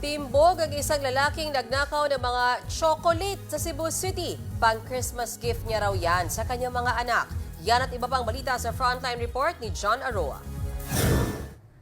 Timbog ang isang lalaking nagnakaw ng mga chocolate sa Cebu City. Pang-Christmas gift niya raw yan sa kanyang mga anak. Yan at iba pang balita sa Frontline Report ni John Aroa.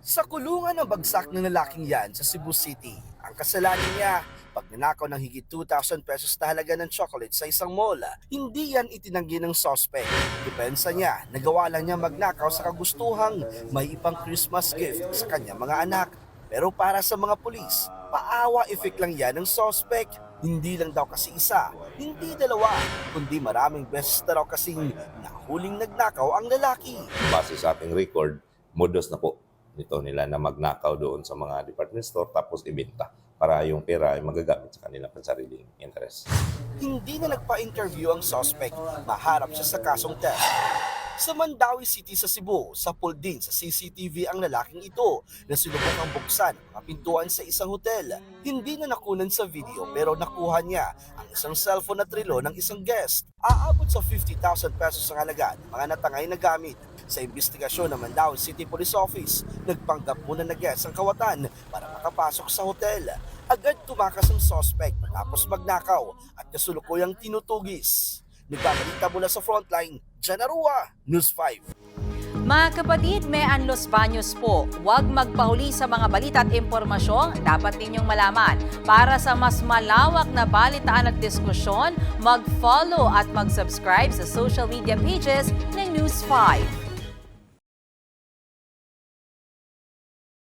Sa kulungan ng bagsak ng lalaking yan sa Cebu City, ang kasalanan niya, pagnanakaw ng higit 2,000 pesos na halaga ng chocolate sa isang mall. Hindi yan itinanggi ng suspect. Depensa niya, nagawa lang niya magnakaw sa kagustuhang may ipang Christmas gift sa kanyang mga anak. Pero para sa mga pulis, paawa effect lang yan ng suspect. Hindi lang daw kasi isa, hindi dalawa, kundi maraming beses na raw kasing nahuling nagnakaw ang lalaki. Base sa ating record, modus na po nito nila na magnakaw doon sa mga department store tapos ibenta para yung pera ay magagamit sa kanilang pansariling interest. Hindi na nagpa-interview ang suspect, maharap siya sa kasong theft. Sa Mandawi City sa Cebu, sapul din sa CCTV ang lalaking ito na sinubukang buksan ang mga pintuan sa isang hotel. Hindi na nakunan sa video pero nakuha niya ang isang cellphone na trilo ng isang guest. Aabot sa 50,000 pesos ang halaga ng mga natangay na gamit. Sa investigasyon ng Mandawi City Police Office, nagpanggap muna na guest ang kawatan para makapasok sa hotel. Agad tumakas ang suspect matapos magnakaw at kasulukuyang tinutugis. Nagbabalita mula sa Frontline, John Aroa, News 5. Mga kapatid, may Los Baños po. Huwag magpahuli sa mga balita at impormasyong dapat ninyong malaman. Para sa mas malawak na balitaan at diskusyon, mag-follow at mag-subscribe sa social media pages ng News 5.